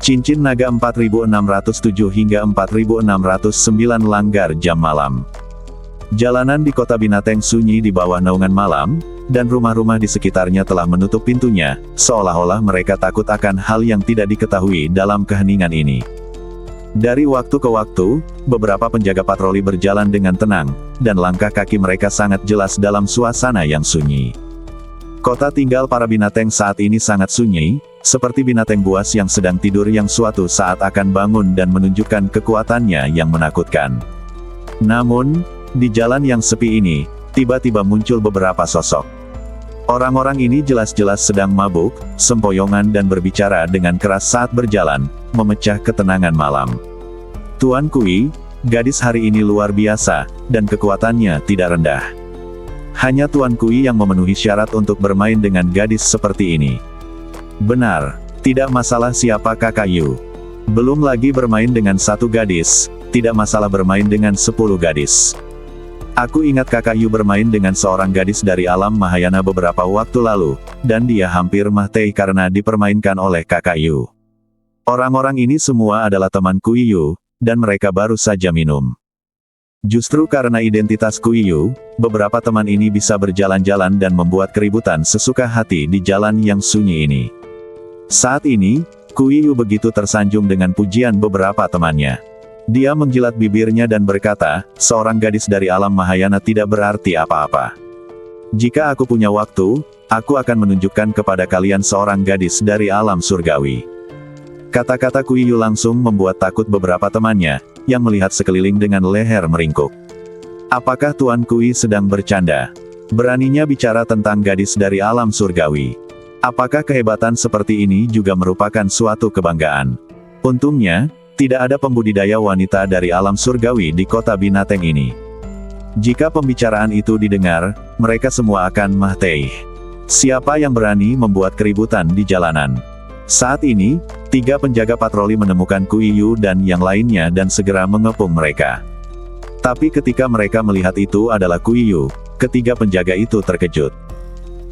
Cincin naga 4607 hingga 4609 langgar jam malam. Jalanan di kota Binateng sunyi di bawah naungan malam, dan rumah-rumah di sekitarnya telah menutup pintunya, seolah-olah mereka takut akan hal yang tidak diketahui dalam keheningan ini. Dari waktu ke waktu, beberapa penjaga patroli berjalan dengan tenang, dan langkah kaki mereka sangat jelas dalam suasana yang sunyi. Kota tinggal para binatang saat ini sangat sunyi, seperti binatang buas yang sedang tidur yang suatu saat akan bangun dan menunjukkan kekuatannya yang menakutkan. Namun, di jalan yang sepi ini, tiba-tiba muncul beberapa sosok. Orang-orang ini jelas-jelas sedang mabuk, sempoyongan dan berbicara dengan keras saat berjalan, memecah ketenangan malam. Tuan Kui, gadis hari ini luar biasa, dan kekuatannya tidak rendah. Hanya Tuan Kui yang memenuhi syarat untuk bermain dengan gadis seperti ini. Benar, tidak masalah siapa Kakak Yu. Belum lagi bermain dengan satu gadis, tidak masalah bermain dengan 10 gadis. Aku ingat Kakak Yu bermain dengan seorang gadis dari alam Mahayana beberapa waktu lalu, dan dia hampir mati karena dipermainkan oleh Kakak Yu. Orang-orang ini semua adalah teman Kui Yu, dan mereka baru saja minum. Justru karena identitas Kui Yu, beberapa teman ini bisa berjalan-jalan dan membuat keributan sesuka hati di jalan yang sunyi ini. Saat ini, Kui Yu begitu tersanjung dengan pujian beberapa temannya. Dia menjilat bibirnya dan berkata, seorang gadis dari alam Mahayana tidak berarti apa-apa. Jika aku punya waktu, aku akan menunjukkan kepada kalian seorang gadis dari alam surgawi. Kata-kata Kui Yu langsung membuat takut beberapa temannya, yang melihat sekeliling dengan leher meringkuk. Apakah Tuan Kui sedang bercanda? Beraninya bicara tentang gadis dari alam surgawi. Apakah kehebatan seperti ini juga merupakan suatu kebanggaan? Untungnya, tidak ada pembudidaya wanita dari alam surgawi di kota binatang ini. Jika pembicaraan itu didengar, mereka semua akan mati. Siapa yang berani membuat keributan di jalanan? Saat ini, 3 penjaga patroli menemukan Kui Yu dan yang lainnya dan segera mengepung mereka. Tapi ketika mereka melihat itu adalah Kui Yu, ketiga penjaga itu terkejut.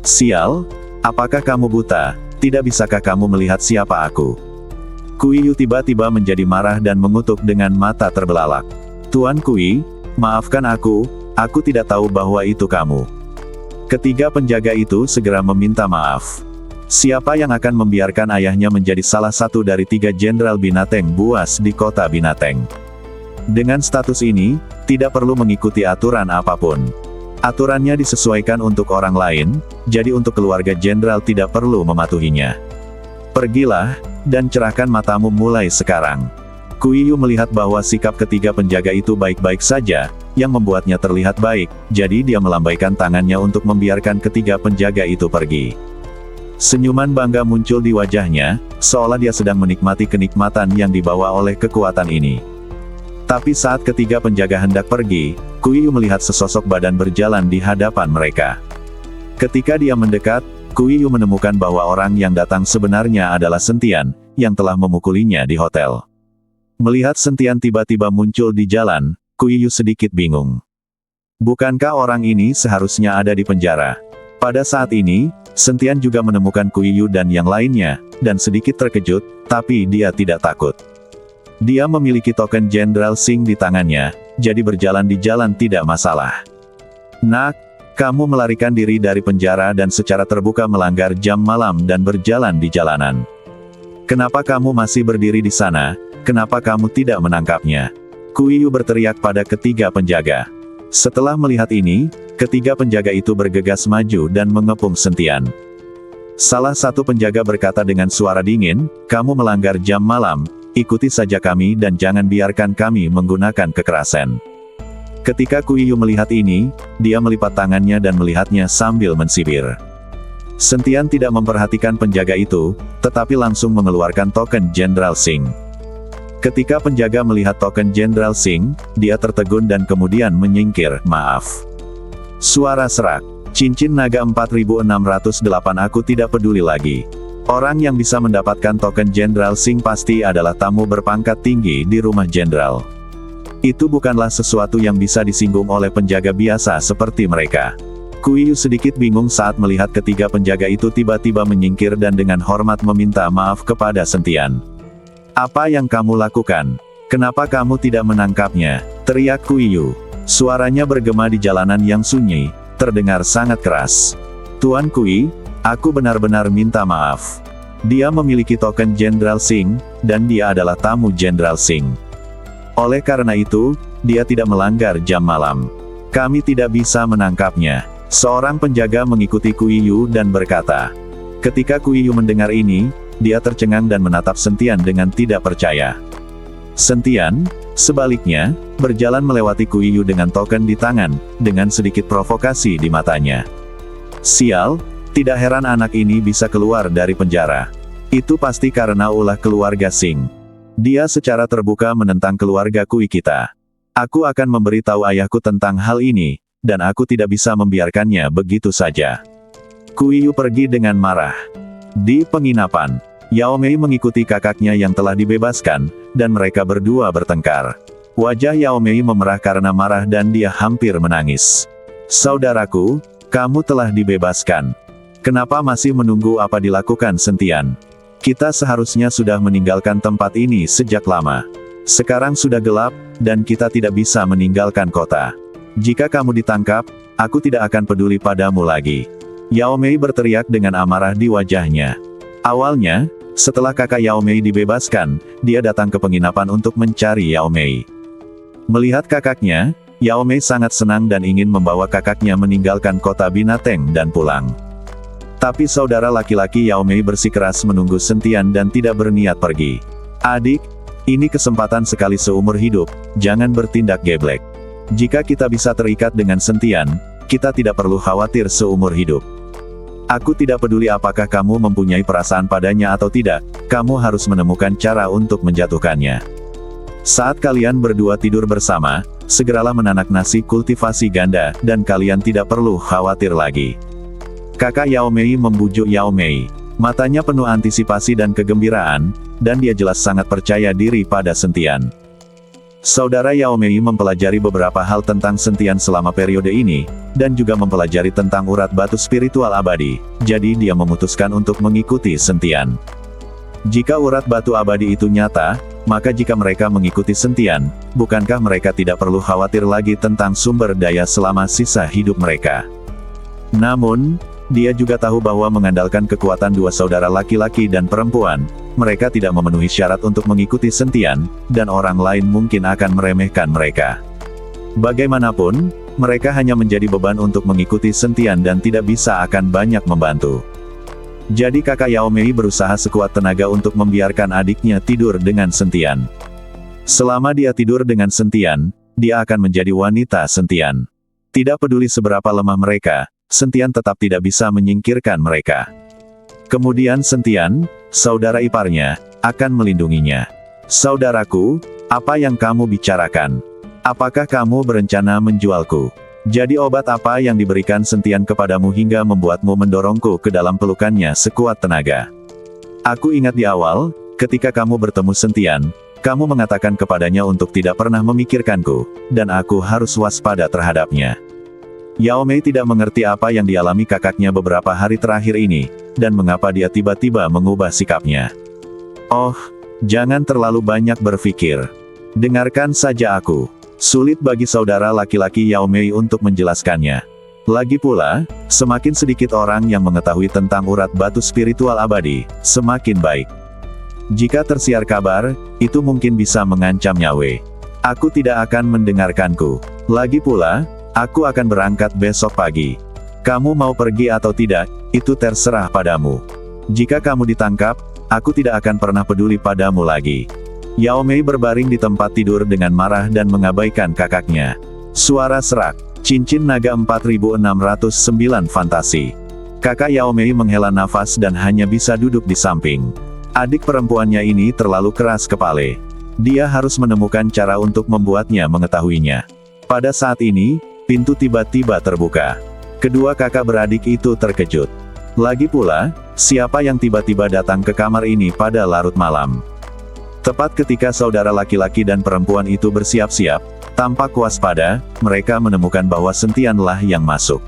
Sial, apakah kamu buta? Tidak bisakah kamu melihat siapa aku? Kui Yu tiba-tiba menjadi marah dan mengutuk dengan mata terbelalak. Tuan Kui, maafkan aku tidak tahu bahwa itu kamu. Ketiga penjaga itu segera meminta maaf. Siapa yang akan membiarkan ayahnya menjadi salah satu dari 3 jenderal binatang buas di kota binatang? Dengan status ini, tidak perlu mengikuti aturan apapun. Aturannya disesuaikan untuk orang lain, jadi untuk keluarga jenderal tidak perlu mematuhinya. Pergilah, dan cerahkan matamu mulai sekarang. Kui Yu melihat bahwa sikap ketiga penjaga itu baik-baik saja, yang membuatnya terlihat baik, jadi dia melambaikan tangannya untuk membiarkan ketiga penjaga itu pergi. Senyuman bangga muncul di wajahnya, seolah dia sedang menikmati kenikmatan yang dibawa oleh kekuatan ini. Tapi saat ketiga penjaga hendak pergi, Kui Yu melihat sesosok badan berjalan di hadapan mereka. Ketika dia mendekat, Kui Yu menemukan bahwa orang yang datang sebenarnya adalah Sentian, yang telah memukulinya di hotel. Melihat Sentian tiba-tiba muncul di jalan, Kui Yu sedikit bingung. Bukankah orang ini seharusnya ada di penjara? Pada saat ini, Sentian juga menemukan Kui Yu dan yang lainnya, dan sedikit terkejut, tapi dia tidak takut. Dia memiliki token Jenderal Sing di tangannya, jadi berjalan di jalan tidak masalah. Nak, kamu melarikan diri dari penjara dan secara terbuka melanggar jam malam dan berjalan di jalanan. Kenapa kamu masih berdiri di sana? Kenapa kamu tidak menangkapnya? Kui Yu berteriak pada ketiga penjaga. Setelah melihat ini, ketiga penjaga itu bergegas maju dan mengepung Sentian. Salah satu penjaga berkata dengan suara dingin, kamu melanggar jam malam, ikuti saja kami dan jangan biarkan kami menggunakan kekerasan. Ketika Kui Yu melihat ini, dia melipat tangannya dan melihatnya sambil mensibir. Sentian tidak memperhatikan penjaga itu, tetapi langsung mengeluarkan token Jenderal Sing. Ketika penjaga melihat token Jenderal Sing, dia tertegun dan kemudian menyingkir, maaf. Suara serak, cincin naga 4608 aku tidak peduli lagi. Orang yang bisa mendapatkan token Jenderal Sing pasti adalah tamu berpangkat tinggi di rumah jenderal. Itu bukanlah sesuatu yang bisa disinggung oleh penjaga biasa seperti mereka. Kui Yu sedikit bingung saat melihat ketiga penjaga itu tiba-tiba menyingkir dan dengan hormat meminta maaf kepada Sentian. Apa yang kamu lakukan? Kenapa kamu tidak menangkapnya? Teriak Kuiyu. Suaranya bergema di jalanan yang sunyi, terdengar sangat keras. Tuan Kui, aku benar-benar minta maaf. Dia memiliki token Jenderal Singh, dan dia adalah tamu Jenderal Singh. Oleh karena itu, dia tidak melanggar jam malam. Kami tidak bisa menangkapnya. Seorang penjaga mengikuti Kuiyu dan berkata. Ketika Kuiyu mendengar ini, dia tercengang dan menatap Sentian dengan tidak percaya. Sentian, sebaliknya, berjalan melewati Kuiyu dengan token di tangan, dengan sedikit provokasi di matanya. Sial, tidak heran anak ini bisa keluar dari penjara. Itu pasti karena ulah keluarga Singh. Dia secara terbuka menentang keluarga Kui kita. Aku akan memberitahu ayahku tentang hal ini, dan aku tidak bisa membiarkannya begitu saja. Kuiyu pergi dengan marah. Di penginapan, Yao Mei mengikuti kakaknya yang telah dibebaskan, dan mereka berdua bertengkar. Wajah Yao Mei memerah karena marah dan dia hampir menangis. Saudaraku, kamu telah dibebaskan. Kenapa masih menunggu apa dilakukan Sentian? Kita seharusnya sudah meninggalkan tempat ini sejak lama. Sekarang sudah gelap, dan kita tidak bisa meninggalkan kota. Jika kamu ditangkap, aku tidak akan peduli padamu lagi. Yao Mei berteriak dengan amarah di wajahnya. Awalnya, setelah kakak Yao Mei dibebaskan, dia datang ke penginapan untuk mencari Yao Mei. Melihat kakaknya, Yao Mei sangat senang dan ingin membawa kakaknya meninggalkan kota Binateng dan pulang. Tapi saudara laki-laki Yao Mei bersikeras menunggu Sentian dan tidak berniat pergi. Adik, ini kesempatan sekali seumur hidup, jangan bertindak geblek. Jika kita bisa terikat dengan Sentian, kita tidak perlu khawatir seumur hidup. Aku tidak peduli apakah kamu mempunyai perasaan padanya atau tidak, kamu harus menemukan cara untuk menjatuhkannya. Saat kalian berdua tidur bersama, segeralah menanak nasi kultivasi ganda, dan kalian tidak perlu khawatir lagi. Kakak Yao Mei membujuk Yao Mei. Matanya penuh antisipasi dan kegembiraan, dan dia jelas sangat percaya diri pada Sentian. Saudara Yao Mei mempelajari beberapa hal tentang Sentian selama periode ini, dan juga mempelajari tentang urat batu spiritual abadi, jadi dia memutuskan untuk mengikuti Sentian. Jika urat batu abadi itu nyata, maka jika mereka mengikuti Sentian, bukankah mereka tidak perlu khawatir lagi tentang sumber daya selama sisa hidup mereka? Namun, dia juga tahu bahwa mengandalkan kekuatan dua saudara laki-laki dan perempuan, mereka tidak memenuhi syarat untuk mengikuti Sentian, dan orang lain mungkin akan meremehkan mereka. Bagaimanapun, mereka hanya menjadi beban untuk mengikuti Sentian dan tidak bisa akan banyak membantu. Jadi kakak Yao Mei berusaha sekuat tenaga untuk membiarkan adiknya tidur dengan Sentian. Selama dia tidur dengan Sentian, dia akan menjadi wanita Sentian. Tidak peduli seberapa lemah mereka, Sentian tetap tidak bisa menyingkirkan mereka. Kemudian Sentian, saudara iparnya, akan melindunginya. Saudaraku, apa yang kamu bicarakan? Apakah kamu berencana menjualku? Jadi obat apa yang diberikan Sentian kepadamu hingga membuatmu mendorongku ke dalam pelukannya sekuat tenaga? Aku ingat di awal, ketika kamu bertemu Sentian, kamu mengatakan kepadanya untuk tidak pernah memikirkanku, dan aku harus waspada terhadapnya. Yao Mei tidak mengerti apa yang dialami kakaknya beberapa hari terakhir ini, dan mengapa dia tiba-tiba mengubah sikapnya. Oh, jangan terlalu banyak berpikir. Dengarkan saja aku. Sulit bagi saudara laki-laki Yao Mei untuk menjelaskannya. Lagi pula, semakin sedikit orang yang mengetahui tentang urat batu spiritual abadi, semakin baik. Jika tersiar kabar, itu mungkin bisa mengancam nyawa. Aku tidak akan mendengarkanku. Lagi pula, aku akan berangkat besok pagi. Kamu mau pergi atau tidak, itu terserah padamu. Jika kamu ditangkap, aku tidak akan pernah peduli padamu lagi. Yao Mei berbaring di tempat tidur dengan marah dan mengabaikan kakaknya. Suara serak. Cincin naga 4609 fantasi. Kakak Yao Mei menghela nafas dan hanya bisa duduk di samping. Adik perempuannya ini terlalu keras kepala. Dia harus menemukan cara untuk membuatnya mengetahuinya. Pada saat ini, pintu tiba-tiba terbuka. Kedua kakak beradik itu terkejut. Lagi pula, siapa yang tiba-tiba datang ke kamar ini pada larut malam? Tepat ketika saudara laki-laki dan perempuan itu bersiap-siap, tampak waspada, mereka menemukan bahwa Sentianlah yang masuk.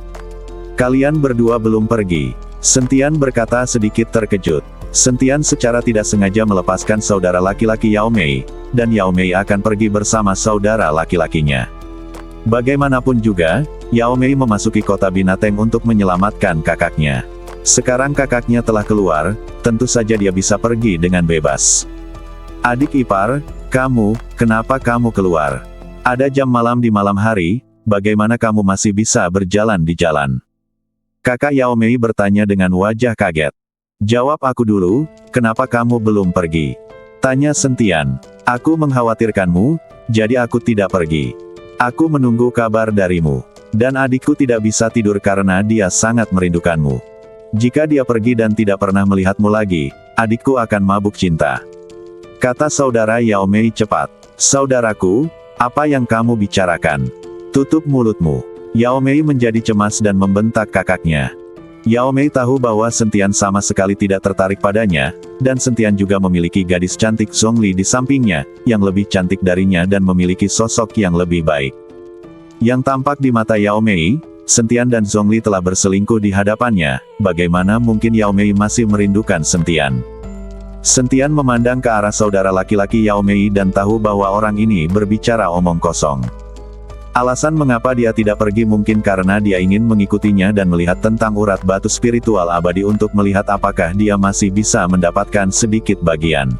Kalian berdua belum pergi. Sentian berkata sedikit terkejut. Sentian secara tidak sengaja melepaskan saudara laki-laki Yao Mei, dan Yao Mei akan pergi bersama saudara laki-lakinya. Bagaimanapun juga, Yao Mei memasuki kota binatang untuk menyelamatkan kakaknya. Sekarang kakaknya telah keluar, tentu saja dia bisa pergi dengan bebas. Adik ipar, kenapa kamu keluar? Ada jam malam di malam hari, bagaimana kamu masih bisa berjalan di jalan? Kakak Yao Mei bertanya dengan wajah kaget. Jawab aku dulu, kenapa kamu belum pergi? Tanya Sentian. Aku mengkhawatirkanmu, jadi aku tidak pergi. Aku menunggu kabar darimu. Dan adikku tidak bisa tidur karena dia sangat merindukanmu. Jika dia pergi dan tidak pernah melihatmu lagi, adikku akan mabuk cinta. Kata saudara Yao Mei cepat. Saudaraku, apa yang kamu bicarakan? Tutup mulutmu. Yao Mei menjadi cemas dan membentak kakaknya. Yao Mei tahu bahwa Sentian sama sekali tidak tertarik padanya, dan Sentian juga memiliki gadis cantik Zhongli di sampingnya, yang lebih cantik darinya dan memiliki sosok yang lebih baik. Yang tampak di mata Yao Mei, Sentian dan Zhongli telah berselingkuh di hadapannya, bagaimana mungkin Yao Mei masih merindukan Sentian? Sentian memandang ke arah saudara laki-laki Yao Mei dan tahu bahwa orang ini berbicara omong kosong. Alasan mengapa dia tidak pergi mungkin karena dia ingin mengikutinya dan melihat tentang urat batu spiritual abadi untuk melihat apakah dia masih bisa mendapatkan sedikit bagian.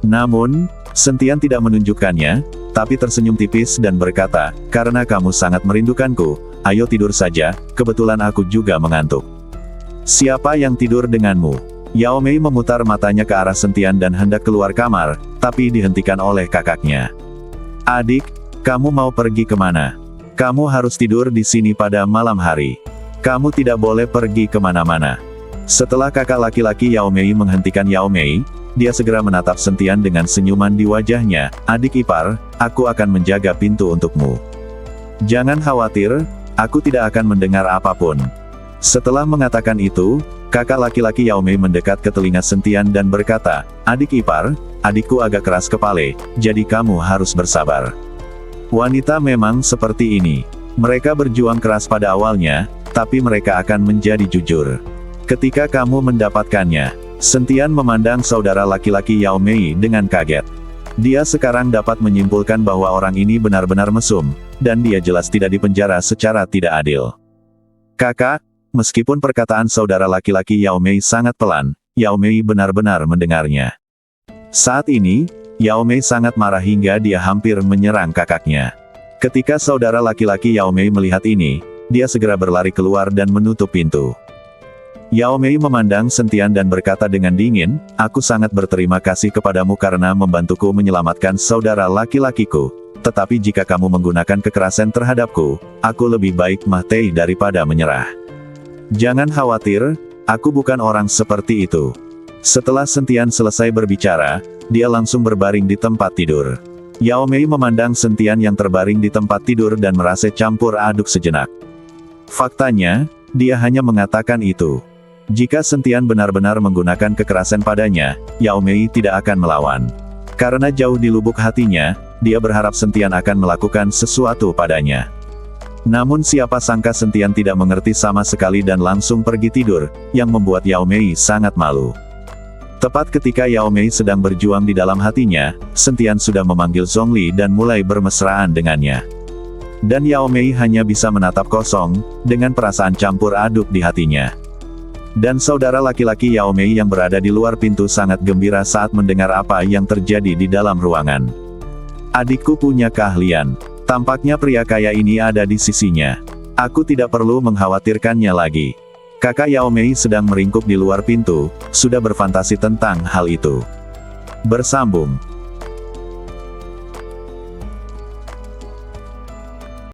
Namun, Sentian tidak menunjukkannya, tapi tersenyum tipis dan berkata, karena kamu sangat merindukanku, ayo tidur saja, kebetulan aku juga mengantuk. Siapa yang tidur denganmu? Yao Mei memutar matanya ke arah Sentian dan hendak keluar kamar, tapi dihentikan oleh kakaknya. Adik, kamu mau pergi kemana? Kamu harus tidur di sini pada malam hari. Kamu tidak boleh pergi kemana-mana. Setelah kakak laki-laki Yao Mei menghentikan Yao Mei, dia segera menatap Sentian dengan senyuman di wajahnya. Adik ipar, aku akan menjaga pintu untukmu. Jangan khawatir, aku tidak akan mendengar apapun. Setelah mengatakan itu, kakak laki-laki Yao Mei mendekat ke telinga Sentian dan berkata, adik ipar, adikku agak keras kepala, jadi kamu harus bersabar. Wanita memang seperti ini. Mereka berjuang keras pada awalnya, tapi mereka akan menjadi jujur. Ketika kamu mendapatkannya, Sentian memandang saudara laki-laki Yao Mei dengan kaget. Dia sekarang dapat menyimpulkan bahwa orang ini benar-benar mesum, dan dia jelas tidak dipenjara secara tidak adil. Kakak, meskipun perkataan saudara laki-laki Yao Mei sangat pelan, Yao Mei benar-benar mendengarnya. Saat ini, Yao Mei sangat marah hingga dia hampir menyerang kakaknya. Ketika saudara laki-laki Yao Mei melihat ini, dia segera berlari keluar dan menutup pintu. Yao Mei memandang Sentian dan berkata dengan dingin, aku sangat berterima kasih kepadamu karena membantuku menyelamatkan saudara laki-lakiku. Tetapi jika kamu menggunakan kekerasan terhadapku, aku lebih baik mati daripada menyerah. Jangan khawatir, aku bukan orang seperti itu. Setelah Sentian selesai berbicara, dia langsung berbaring di tempat tidur. Yao Mei memandang Sentian yang terbaring di tempat tidur dan merasa campur aduk sejenak. Faktanya, dia hanya mengatakan itu. Jika Sentian benar-benar menggunakan kekerasan padanya, Yao Mei tidak akan melawan. Karena jauh di lubuk hatinya, dia berharap Sentian akan melakukan sesuatu padanya. Namun siapa sangka Sentian tidak mengerti sama sekali dan langsung pergi tidur, yang membuat Yao Mei sangat malu. Tepat ketika Yao Mei sedang berjuang di dalam hatinya, Sentian sudah memanggil Zhongli dan mulai bermesraan dengannya. Dan Yao Mei hanya bisa menatap kosong, dengan perasaan campur aduk di hatinya. Dan saudara laki-laki Yao Mei yang berada di luar pintu sangat gembira saat mendengar apa yang terjadi di dalam ruangan. Adikku punya keahlian. Tampaknya pria kaya ini ada di sisinya. Aku tidak perlu mengkhawatirkannya lagi. Kakak Yao Mei sedang meringkuk di luar pintu, sudah berfantasi tentang hal itu. Bersambung.